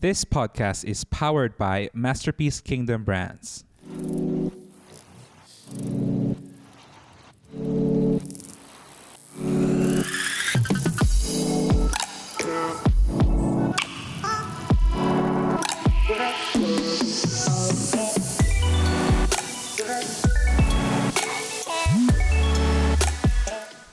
This podcast is powered by Masterpiece Kingdom Brands.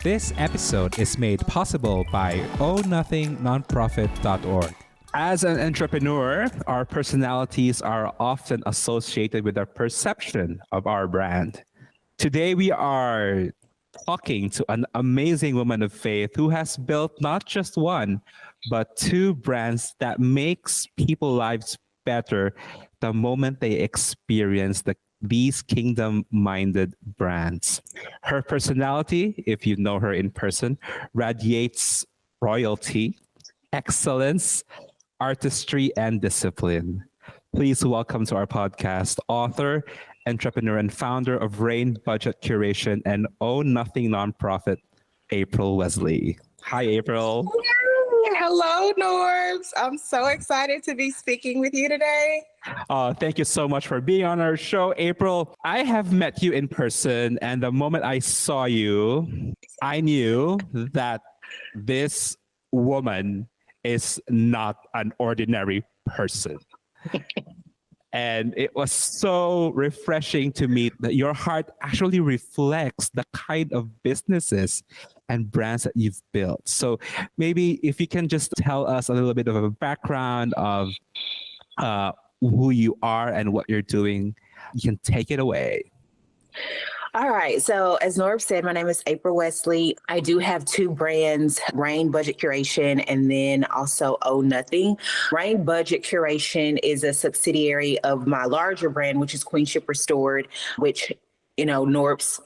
This episode is made possible by OhNothingNonprofit.org. As an entrepreneur, our personalities are often associated with our perception of our brand. Today, we are talking to an amazing woman of faith who has built not just one, but two brands that makes people's lives better the moment they experience these kingdom-minded brands. Her personality, if you know her in person, radiates royalty, excellence, artistry, and discipline. Please welcome to our podcast, author, entrepreneur, and founder of Rain Budget Curation and Oh Nothing Nonprofit, April Wesley. Hi, April. Hello, Norbs. I'm so excited to be speaking with you today. Thank you so much for being on our show, April. I have met you in person, and the moment I saw you, I knew that this woman is not an ordinary person. And it was so refreshing to meet that your heart actually reflects the kind of businesses and brands that you've built. So maybe if you can just tell us a little bit of a background of who you are and what you're doing, you can take it away. All right. So as Norb said, my name is April Wesley. I do have two brands, Rain Budget Curation and then also Oh Nothing. Rain Budget Curation is a subsidiary of my larger brand, which is Queenship Restored, which, Norb's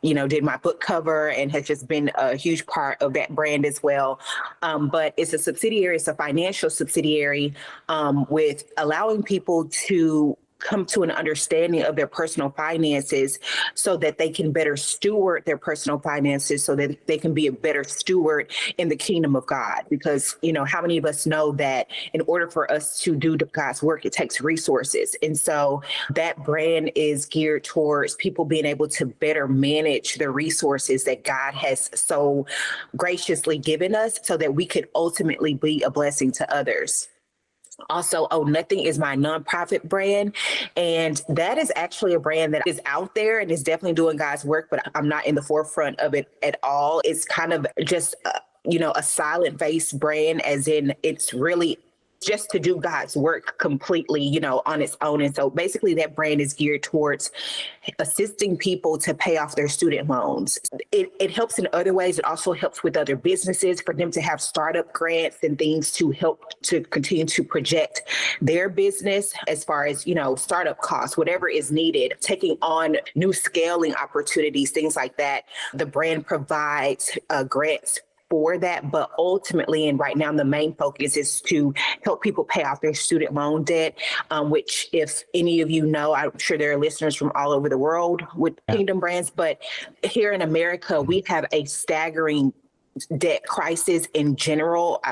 did my book cover and has just been a huge part of that brand as well. But it's a subsidiary, it's a financial subsidiary with allowing people to come to an understanding of their personal finances so that they can better steward their personal finances so that they can be a better steward in the kingdom of God. Because, how many of us know that in order for us to do God's work, it takes resources. And so that brand is geared towards people being able to better manage the resources that God has so graciously given us so that we could ultimately be a blessing to others. Also, Oh Nothing is my nonprofit brand. And that is actually a brand that is out there and is definitely doing God's work, but I'm not in the forefront of it at all. It's kind of just, a silent face brand, as in it's really just to do God's work completely, on its own. And so basically that brand is geared towards assisting people to pay off their student loans. It helps in other ways. It also helps with other businesses for them to have startup grants and things to help to continue to project their business as far as, startup costs, whatever is needed, taking on new scaling opportunities, things like that. The brand provides grants for that, but ultimately, and right now, the main focus is to help people pay off their student loan debt, which if any of you know, I'm sure there are listeners from all over the world with Kingdom Brands, but here in America, we have a staggering debt crisis in general.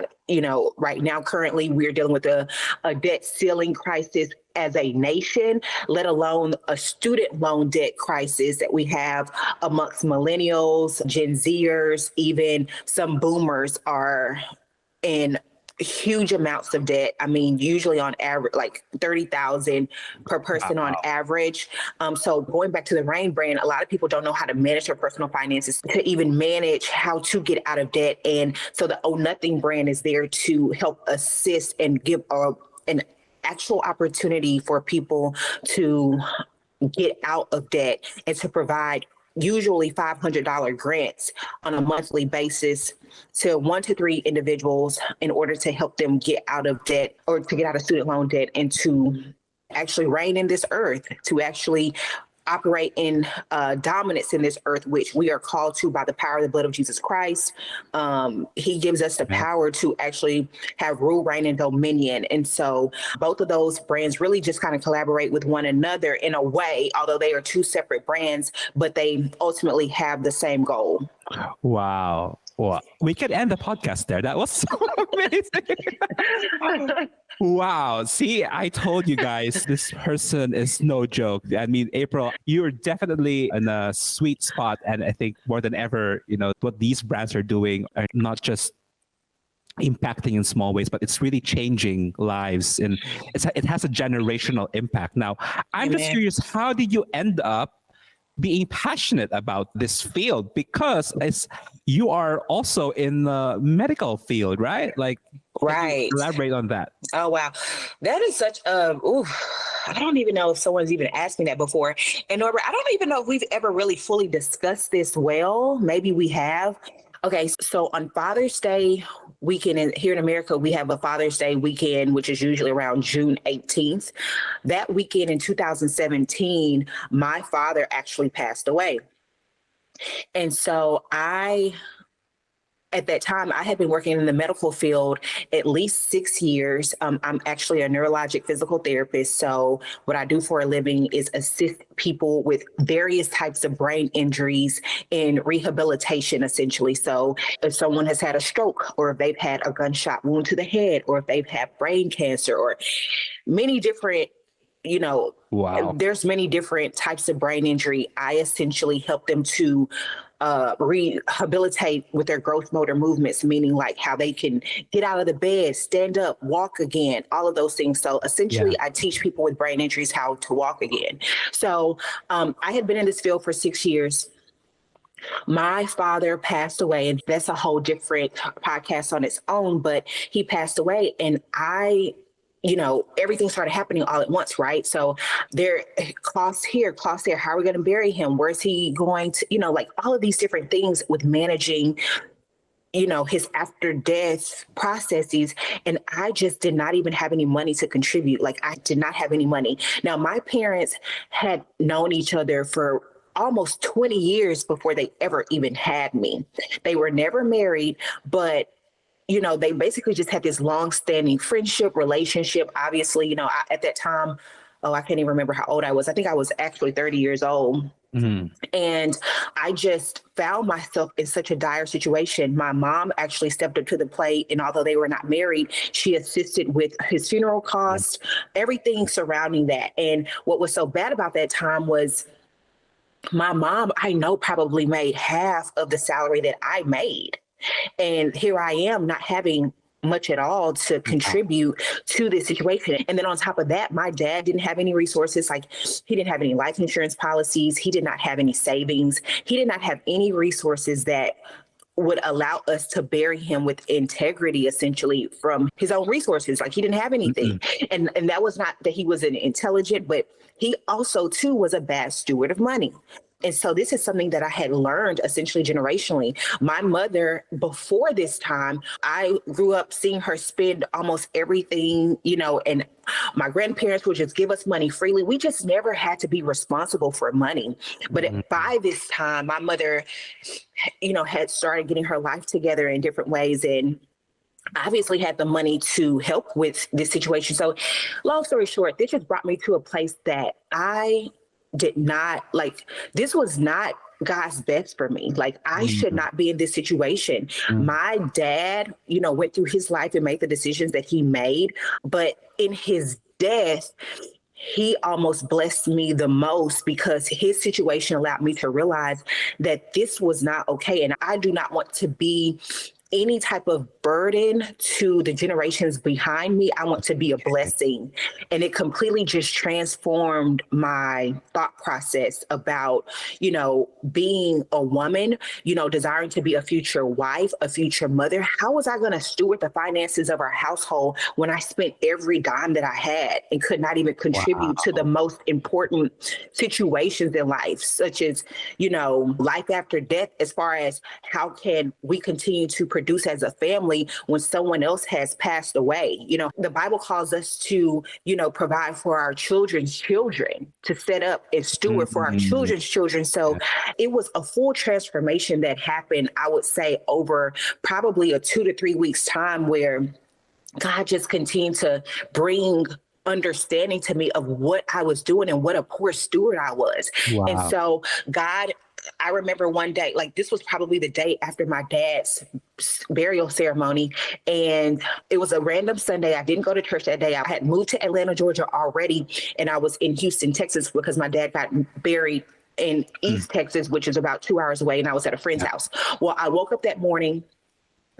Right now, currently, we're dealing with a debt ceiling crisis as a nation, let alone a student loan debt crisis that we have amongst millennials, Gen Zers, even some boomers are in huge amounts of debt. I mean, usually on average, like $30,000 per person on average. So going back to the Rain brand, a lot of people don't know how to manage their personal finances, to even manage how to get out of debt. And so the Oh Nothing brand is there to help assist and give an actual opportunity for people to get out of debt and to provide usually $500 grants on a monthly basis to 1 to 3 individuals in order to help them get out of debt or to get out of student loan debt and to actually reign in this earth, to actually operate in dominance in this earth, which we are called to by the power of the blood of Jesus Christ. He gives us the power to actually have rule, reign, and dominion. And so both of those brands really just kind of collaborate with one another in a way, although they are two separate brands, but they ultimately have the same goal. Wow. Well, we could end the podcast there. That was so amazing. Wow. See, I told you guys, this person is no joke. I mean, April, you're definitely in a sweet spot. And I think more than ever, what these brands are doing are not just impacting in small ways, but it's really changing lives, and it has a generational impact. Now, I'm just Amen. curious, how did you end up being passionate about this field? Because you are also in the medical field, right? Like, can you Right. elaborate on that? Oh, wow. That is such a, ooh, I don't even know if someone's even asked me that before. And Norbert, I don't even know if we've ever really fully discussed this well. Maybe we have. Okay, so on Father's Day weekend here in America, we have a Father's Day weekend, which is usually around June 18th. That weekend in 2017, my father actually passed away. And so at that time, I had been working in the medical field at least 6 years. I'm actually a neurologic physical therapist. So what I do for a living is assist people with various types of brain injuries in rehabilitation, essentially. So if someone has had a stroke, or if they've had a gunshot wound to the head, or if they've had brain cancer, or many different, Wow. there's many different types of brain injury. I essentially help them to rehabilitate with their growth motor movements, meaning like how they can get out of the bed, stand up, walk again, all of those things. So essentially, I teach people with brain injuries how to walk again. So I had been in this field for 6 years. My father passed away, and that's a whole different podcast on its own, but he passed away, and everything started happening all at once, right? So there, costs here, costs there. How are we going to bury him? Where's he going to, like all of these different things with managing, his after death processes. And I just did not even have any money to contribute. Like, I did not have any money. Now, my parents had known each other for almost 20 years before they ever even had me. They were never married, but they basically just had this long-standing friendship, relationship. Obviously, at that time, I can't even remember how old I was. I think I was actually 30 years old. Mm-hmm. And I just found myself in such a dire situation. My mom actually stepped up to the plate, and although they were not married, she assisted with his funeral costs, everything surrounding that. And what was so bad about that time was my mom, I know, probably made half of the salary that I made. And here I am not having much at all to contribute to this situation. And then on top of that, my dad didn't have any resources. Like, he didn't have any life insurance policies. He did not have any savings. He did not have any resources that would allow us to bury him with integrity, essentially, from his own resources. Like, he didn't have anything. And that was not that he wasn't intelligent, but he also too was a bad steward of money. And so this is something that I had learned essentially generationally. My mother, before this time, I grew up seeing her spend almost everything, and my grandparents would just give us money freely. We just never had to be responsible for money. But by this time, my mother, had started getting her life together in different ways, and obviously had the money to help with this situation. So long story short, this just brought me to a place that I did not like. This was not God's best for me. Like, I should not be in this situation. My dad, went through his life and made the decisions that he made. But in his death, he almost blessed me the most, because his situation allowed me to realize that this was not okay. And I do not want to be any type of burden to the generations behind me. I want to be a blessing. And it completely just transformed my thought process about, being a woman, desiring to be a future wife, a future mother. How was I going to steward the finances of our household when I spent every dime that I had and could not even contribute to the most important situations in life, such as, life after death, as far as how can we continue to produce as a family when someone else has passed away? The Bible calls us to, provide for our children's children, to set up and steward for our children's children. So it was a full transformation that happened, I would say, over probably a 2 to 3 weeks time, where God just continued to bring understanding to me of what I was doing and what a poor steward I was. Wow. And so God I remember one day, like this was probably the day after my dad's burial ceremony. And it was a random Sunday. I didn't go to church that day. I had moved to Atlanta, Georgia already. And I was in Houston, Texas, because my dad got buried in East Texas, which is about 2 hours away. And I was at a friend's house. Well, I woke up that morning.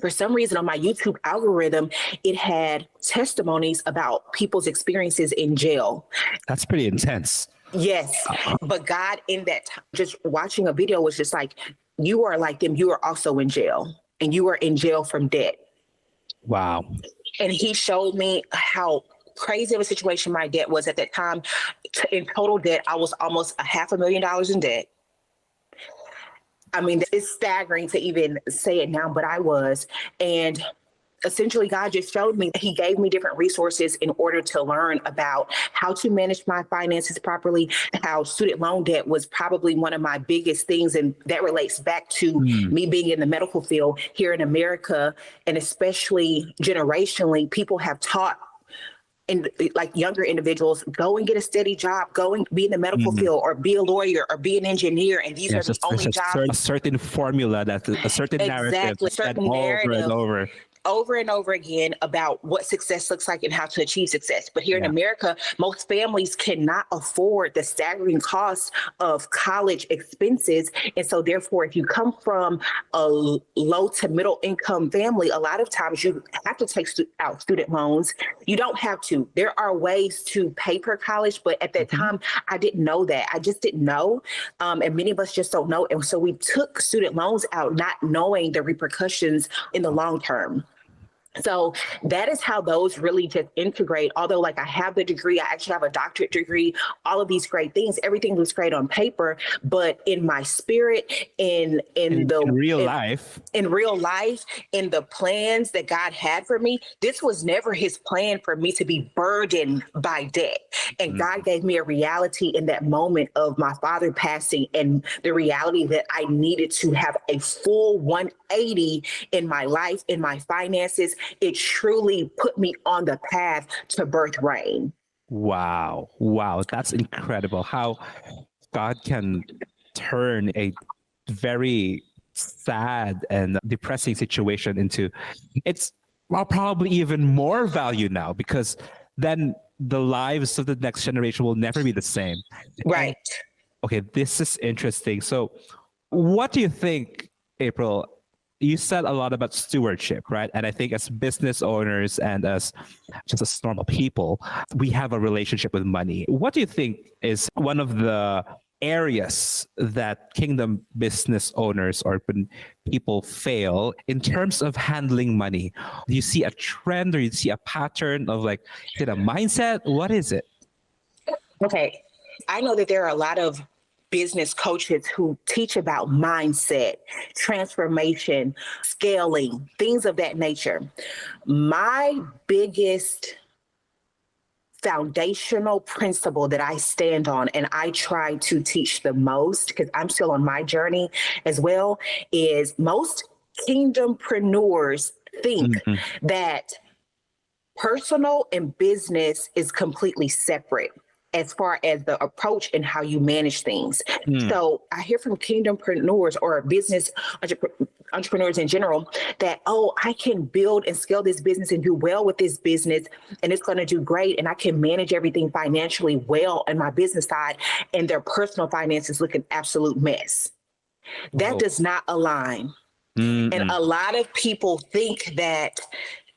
For some reason on my YouTube algorithm, it had testimonies about people's experiences in jail. That's pretty intense. Yes. But God, in that time, just watching a video was just like, you are like them. You are also in jail, and you are in jail from debt. Wow. And he showed me how crazy of a situation my debt was at that time. In total debt, I was almost $500,000 in debt. I mean, it's staggering to even say it now, but I was. And essentially, God just showed me, he gave me different resources in order to learn about how to manage my finances properly, how student loan debt was probably one of my biggest things. And that relates back to me being in the medical field here in America. And especially generationally, people have taught and like younger individuals, go and get a steady job, go and be in the medical field, or be a lawyer, or be an engineer. And these are the only jobs. A certain formula, that a certain narrative said over and over and over again about what success looks like and how to achieve success. But here in America, most families cannot afford the staggering cost of college expenses. And so therefore, if you come from a low to middle income family, a lot of times you have to take out student loans. You don't have to. There are ways to pay for college. But at that time, I didn't know that. I just didn't know. And many of us just don't know. And so we took student loans out, not knowing the repercussions in the long term. So that is how those really just integrate. Although, like, I have the degree, I actually have a doctorate degree, all of these great things, everything was great on paper, but in my spirit, in real life, in the plans that God had for me, this was never his plan for me to be burdened by debt. And God gave me a reality in that moment of my father passing, and the reality that I needed to have a full 180 in my life, in my finances. It truly put me on the path to birth Rain. Wow. That's incredible how God can turn a very sad and depressing situation into, it's probably even more value now, because then the lives of the next generation will never be the same. Right. Okay, this is interesting. So what do you think, April? You said a lot about stewardship, right? And I think as business owners and as just as normal people, we have a relationship with money. What do you think is one of the areas that kingdom business owners or people fail in terms of handling money? Do you see a trend, or you see a pattern of, like, is it a mindset? What is it? Okay. I know that there are a lot of business coaches who teach about mindset, transformation, scaling, things of that nature. My biggest foundational principle that I stand on, and I try to teach the most, because I'm still on my journey as well, is most kingdompreneurs think that personal and business is completely separate as far as the approach and how you manage things. So I hear from kingdompreneurs or business entrepreneurs in general that, oh, I can build and scale this business and do well with this business, and it's going to do great, and I can manage everything financially well on my business side, and their personal finances look an absolute mess. That does not align. And a lot of people think that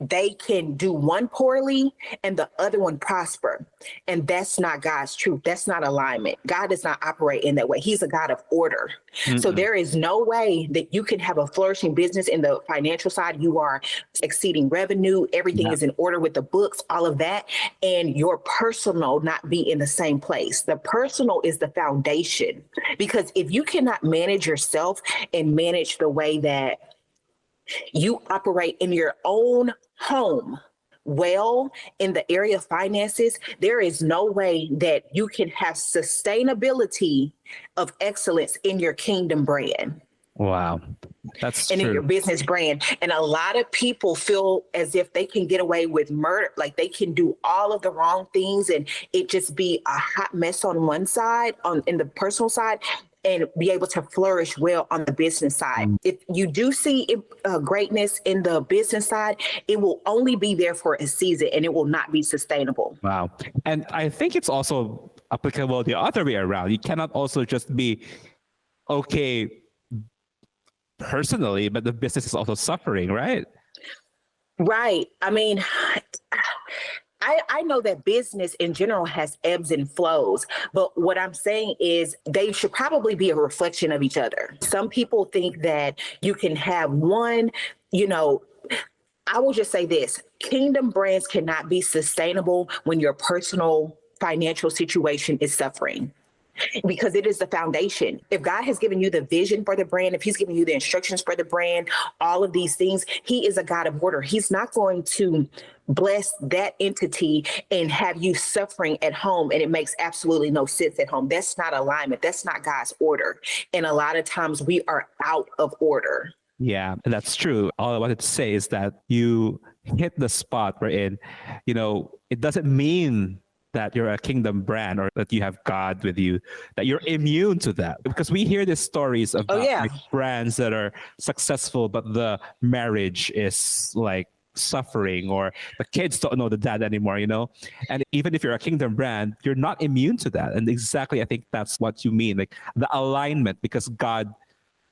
they can do one poorly and the other one prosper. And that's not God's truth. That's not alignment. God does not operate in that way. He's a God of order. So there is no way that you can have a flourishing business in the financial side. You are exceeding revenue. Everything is in order with the books, all of that. And your personal not be in the same place. The personal is the foundation, because if you cannot manage yourself and manage the way that you operate in your own home well in the area of finances, there is no way that you can have sustainability of excellence in your kingdom brand. Wow. That's and true. In your business brand. And a lot of people feel as if they can get away with murder, like they can do all of the wrong things and it just be a hot mess on one side, in the personal side. and be able to flourish well on the business side. If you do see greatness in the business side, it will only be there for a season and it will not be sustainable. Wow. And I think it's also applicable the other way around. You cannot also just be okay personally, but the business is also suffering, right? Right. I mean, I know that business in general has ebbs and flows, but what I'm saying is they should probably be a reflection of each other. Some people think that you can have one, I will just say this: kingdom brands cannot be sustainable when your personal financial situation is suffering, because it is the foundation. If God has given you the vision for the brand, if he's given you the instructions for the brand, all of these things, he is a God of order. He's not going to bless that entity and have you suffering at home, and it makes absolutely no sense at home. That's not alignment. That's not God's order. And a lot of times we are out of order. Yeah, that's true. All I wanted to say is that you hit the spot wherein, it doesn't mean that you're a kingdom brand or that you have God with you, that you're immune to that. Because we hear these stories about brands that are successful, but the marriage is like suffering, or the kids don't know the dad anymore, And even if you're a kingdom brand, you're not immune to that. And exactly, I think that's what you mean, like the alignment, because God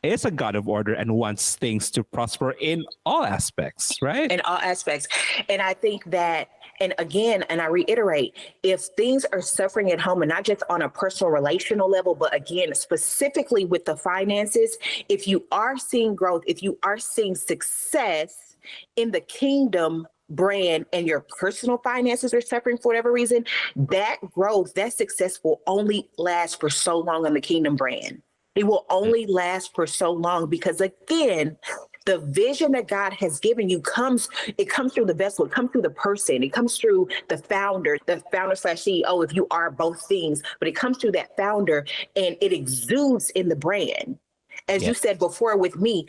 is a God of order and wants things to prosper in all aspects, right? In all aspects. And I think that, and again, and I reiterate, if things are suffering at home, and not just on a personal relational level, but again, specifically with the finances, if you are seeing growth, if you are seeing success in the kingdom brand and your personal finances are suffering for whatever reason, that growth, that success will only last for so long on the kingdom brand. It will only last for so long because, again, the vision that God has given you comes through the vessel, it comes through the person, it comes through the founder slash CEO, if you are both things, but it comes through that founder and it exudes in the brand. As you said before with me,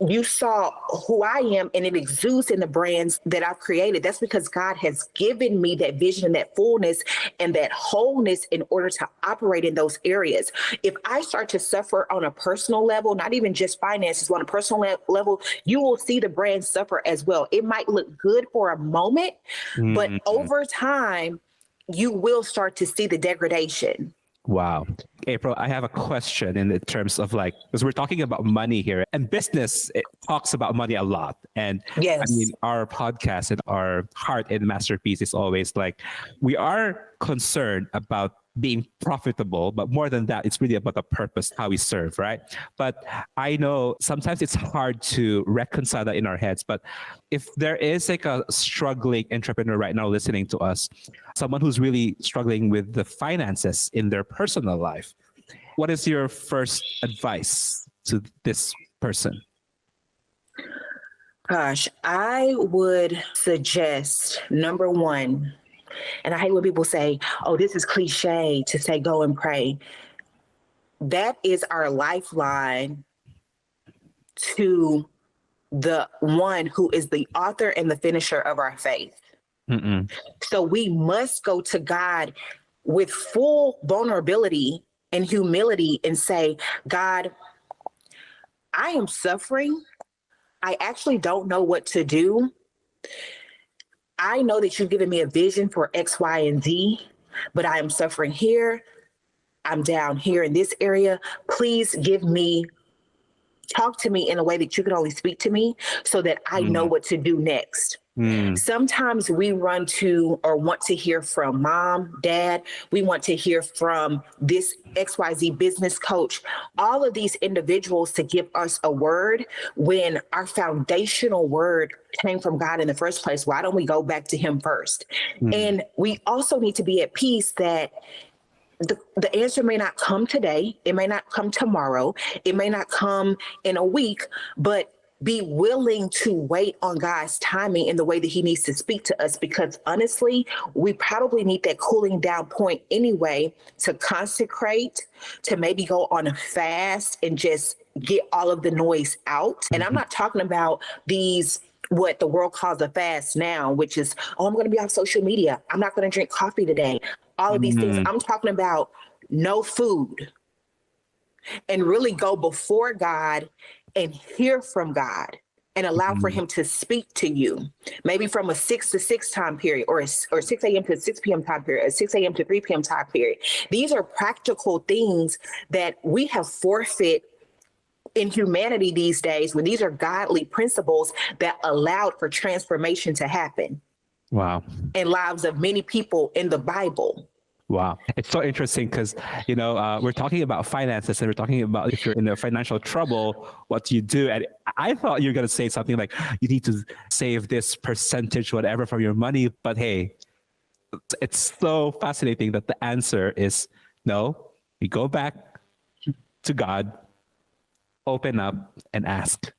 you saw who I am and it exudes in the brands that I've created. That's because God has given me that vision, that fullness, and that wholeness in order to operate in those areas. If I start to suffer on a personal level, not even just finances, on a personal level, you will see the brand suffer as well. It might look good for a moment, but over time, you will start to see the degradation. Wow. April, I have a question in terms of because we're talking about money here, and business, it talks about money a lot. And yes. I mean, our podcast and our heart in Masterpiece is always we are concerned about being profitable, but more than that, it's really about the purpose, how we serve, right? But I know sometimes it's hard to reconcile that in our heads. But if there is a struggling entrepreneur right now listening to us, someone who's really struggling with the finances in their personal life, what is your first advice to this person? Gosh, I would suggest, number one, and I hate when people say, oh, this is cliche to say, go and pray. That is our lifeline to the one who is the author and the finisher of our faith. So we must go to God with full vulnerability and humility and say, God, I am suffering. I actually don't know what to do. I know that you've given me a vision for X, Y, and Z, but I am suffering here. I'm down here in this area. Please talk to me in a way that you can only speak to me so that I know what to do next. Sometimes we run to or want to hear from mom, dad. We want to hear from this XYZ business coach, all of these individuals to give us a word when our foundational word came from God in the first place. Why don't we go back to him first? And we also need to be at peace that the answer may not come today. It may not come tomorrow. It may not come in a week, but be willing to wait on God's timing in the way that he needs to speak to us, because honestly, we probably need that cooling down point anyway to consecrate, to maybe go on a fast and just get all of the noise out. And I'm not talking about what the world calls a fast now, which is, I'm going to be on social media. I'm not going to drink coffee today. All of these things. I'm talking about no food, and really go before God and hear from God and allow for Mhm. him to speak to you, maybe from a 6 to 6 time period, or 6 a.m. to 6 p.m. time period, a 6 a.m. to 3 p.m. time period. These are practical things that we have forfeit in humanity these days, when these are godly principles that allowed for transformation to happen Wow. in lives of many people in the Bible. Wow. It's so interesting because, we're talking about finances and we're talking about if you're in a financial trouble, what do you do? And I thought you were going to say something like you need to save this percentage, whatever, from your money. But hey, it's so fascinating that the answer is no. You go back to God, open up and ask.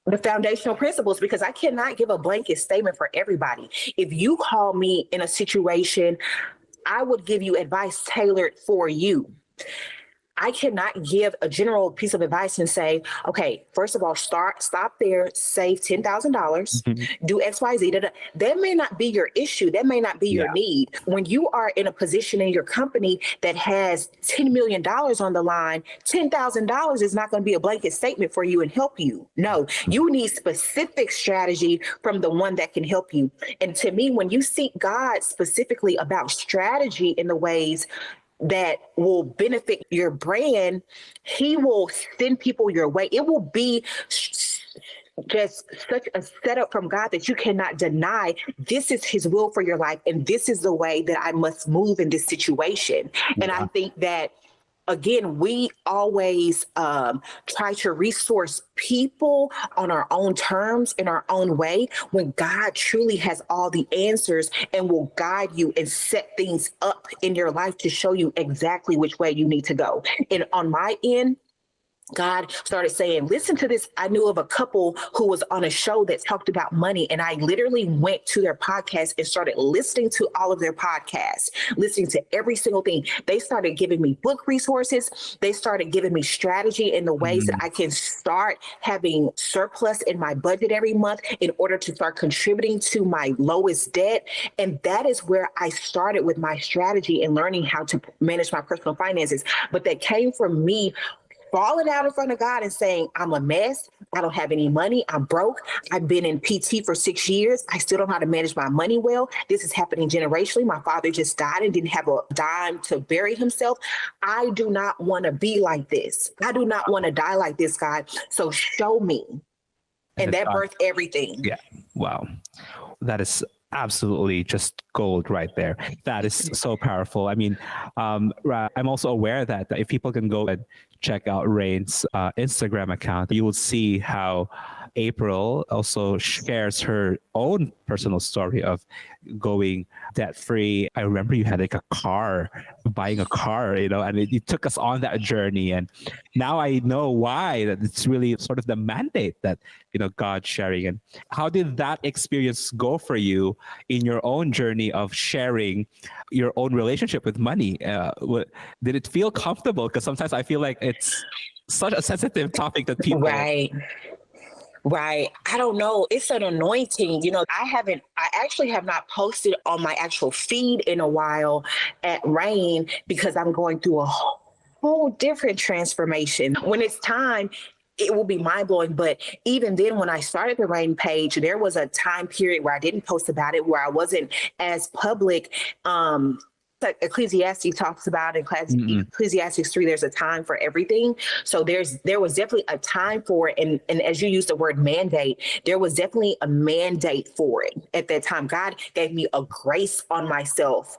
The foundational principles, because I cannot give a blanket statement for everybody. If you call me in a situation, I would give you advice tailored for you. I cannot give a general piece of advice and say, okay, first of all, stop there, save $10,000, do X, Y, Z. That may not be your issue. That may not be your need. When you are in a position in your company that has $10 million on the line, $10,000 is not going to be a blanket statement for you and help you. No, you need specific strategy from the one that can help you. And to me, when you seek God specifically about strategy in the ways that will benefit your brand, he will send people your way. It will be just such a setup from God that you cannot deny. This is his will for your life, and this is the way that I must move in this situation. And I think that, again, we always try to resource people on our own terms, in our own way, when God truly has all the answers and will guide you and set things up in your life to show you exactly which way you need to go. And on my end, God started saying, listen to this. I knew of a couple who was on a show that talked about money, and I literally went to their podcast and started listening to all of their podcasts, listening to every single thing. They started giving me book resources. They started giving me strategy in the ways that I can start having surplus in my budget every month in order to start contributing to my lowest debt. And that is where I started with my strategy and learning how to manage my personal finances. But that came from me falling out in front of God and saying, I'm a mess. I don't have any money. I'm broke. I've been in PT for 6 years. I still don't know how to manage my money well. This is happening generationally. My father just died and didn't have a dime to bury himself. I do not want to be like this. I do not want to die like this, God. So show me. And that birthed everything. Yeah. Wow. That is absolutely just gold right there. That is so powerful. I mean, I'm also aware that if people can go and check out Rain's Instagram account, you will see how April also shares her own personal story of going debt free. I remember you had like buying a car, and it took us on that journey. And now I know why, that it's really sort of the mandate that, God's sharing. And how did that experience go for you in your own journey of sharing your own relationship with money? Did it feel comfortable? Because sometimes I feel like it's such a sensitive topic that people... Right. I don't know. It's an anointing. I actually have not posted on my actual feed in a while at Rain because I'm going through a whole different transformation. When it's time, it will be mind blowing. But even then, when I started the Rain page, there was a time period where I didn't post about it, where I wasn't as public. Like Ecclesiastes talks about in Ecclesiastes 3, there's a time for everything. So there was definitely a time for it. And as you used the word mandate, there was definitely a mandate for it at that time. God gave me a grace on myself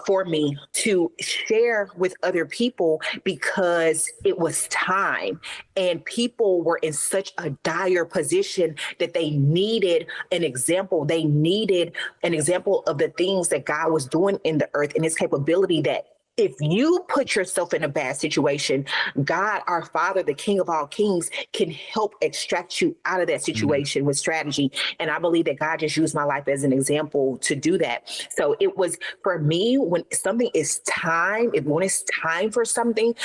for me to share with other people because it was time, and people were in such a dire position that they needed an example. They needed an example of the things that God was doing in the earth and his capability, that if you put yourself in a bad situation, God, our Father, the King of all kings, can help extract you out of that situation with strategy. And I believe that God just used my life as an example to do that. So it was, for me, when something is time, when it's time for something,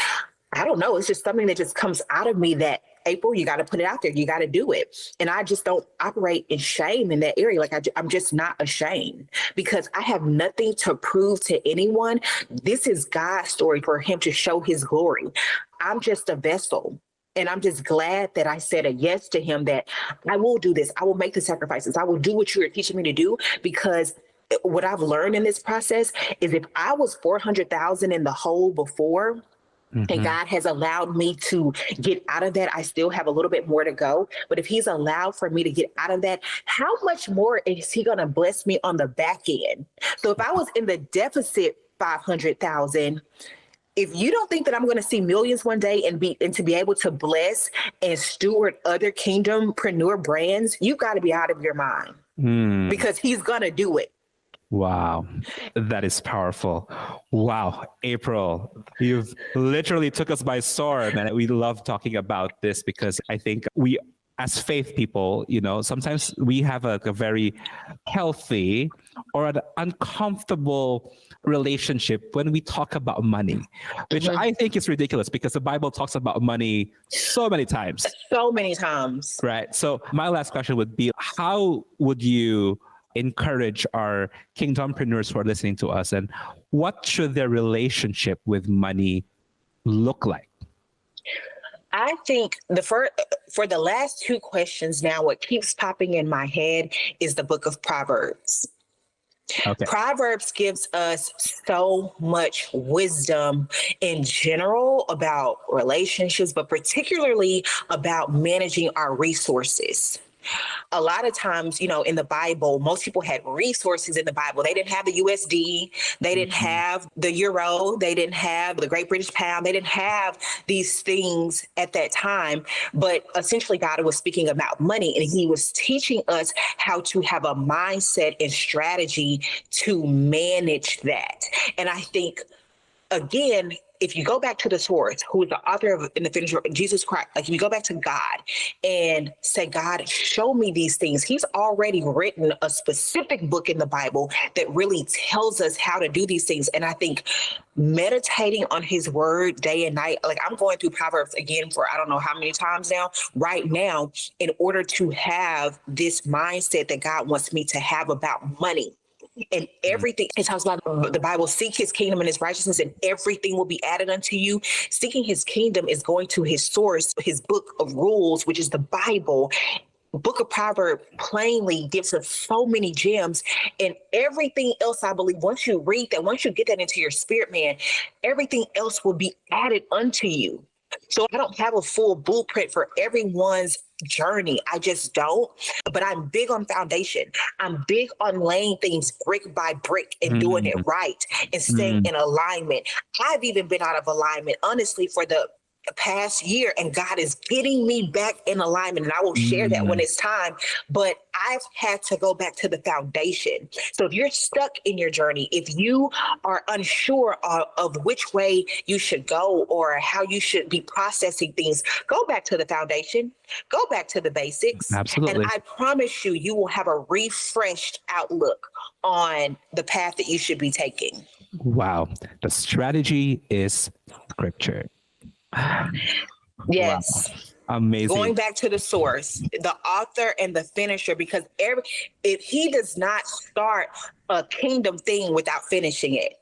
I don't know, it's just something that just comes out of me that April, you got to put it out there. You got to do it. And I just don't operate in shame in that area. Like I'm just not ashamed because I have nothing to prove to anyone. This is God's story for him to show his glory. I'm just a vessel. And I'm just glad that I said a yes to him, that I will do this. I will make the sacrifices. I will do what you're teaching me to do, because what I've learned in this process is if I was 400,000 in the hole before, and God has allowed me to get out of that, I still have a little bit more to go. But if he's allowed for me to get out of that, how much more is he going to bless me on the back end? So if I was in the deficit 500,000, if you don't think that I'm going to see millions one day and to be able to bless and steward other kingdompreneur brands, you've got to be out of your mind because he's going to do it. Wow, that is powerful. Wow, April, you've literally took us by storm, and we love talking about this because I think we, as faith people, sometimes we have a very healthy or an uncomfortable relationship when we talk about money, which I think is ridiculous because the Bible talks about money so many times. So many times. Right. So my last question would be, how would you encourage our kingdompreneurs who are listening to us, and what should their relationship with money look like? I think for the last two questions now, what keeps popping in my head is the book of Proverbs. Okay. Proverbs gives us so much wisdom in general about relationships, but particularly about managing our resources. A lot of times, in the Bible, most people had resources in the Bible. They didn't have the USD. They didn't have the euro. They didn't have the Great British Pound. They didn't have these things at that time. But essentially, God was speaking about money, and he was teaching us how to have a mindset and strategy to manage that. And I think, again, if you go back to the source, who is the author of and the finisher, Jesus Christ, like if you go back to God and say, God, show me these things. He's already written a specific book in the Bible that really tells us how to do these things. And I think meditating on his word day and night, like I'm going through Proverbs again for I don't know how many times now, right now, in order to have this mindset that God wants me to have about money. And everything, it talks about the Bible, seek his kingdom and his righteousness, and everything will be added unto you. Seeking his kingdom is going to his source, his book of rules, which is the Bible. Book of Proverbs plainly gives us so many gems, and everything else, I believe, once you read that, once you get that into your spirit, man, everything else will be added unto you. So I don't have a full blueprint for everyone's journey. I just don't. But I'm big on foundation. I'm big on laying things brick by brick and doing it right and staying in alignment. I've even been out of alignment, honestly, for the past year, and God is getting me back in alignment, and I will share that when it's time. But I've had to go back to the foundation. So if you're stuck in your journey, if you are unsure of which way you should go or how you should be processing things, go back to the foundation, go back to the basics. Absolutely. And I promise you, you will have a refreshed outlook on the path that you should be taking. Wow. The strategy is scripture. Yes. Wow. Amazing. Going back to the source, the author and the finisher, because if he does not start a kingdom thing without finishing it.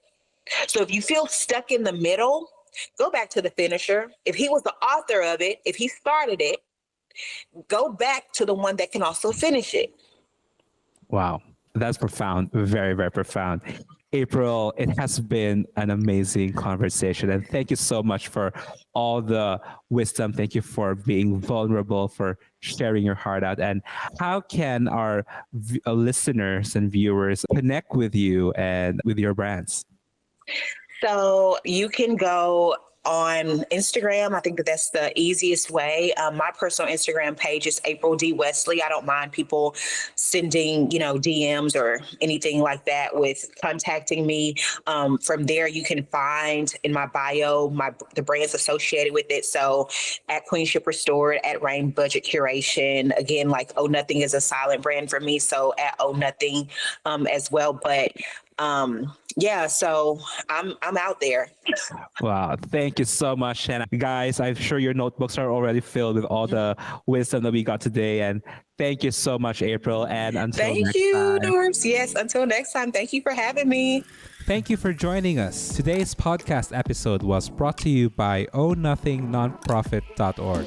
So if you feel stuck in the middle, go back to the finisher. If he was the author of it, if he started it, go back to the one that can also finish it. Wow. That's profound. Very, very profound. April, it has been an amazing conversation, and thank you so much for all the wisdom. Thank you for being vulnerable, for sharing your heart out. And how can our listeners and viewers connect with you and with your brands? So you can go on Instagram. I think that's the easiest way. My personal Instagram page is April D. Wesley. I don't mind people sending, DMs or anything like that with contacting me. From there, you can find in my bio the brands associated with it. So at Queenship Restored, at Rain Budget Curation. Again, like Oh Nothing is a silent brand for me. So at Oh Nothing as well. But Yeah, so I'm out there. Wow, thank you so much. And guys, I'm sure your notebooks are already filled with all the wisdom that we got today. And thank you so much, April. And until Thank next you, time. Norbs. Yes, until next time. Thank you for having me. Thank you for joining us. Today's podcast episode was brought to you by OhNothingNonprofit.org.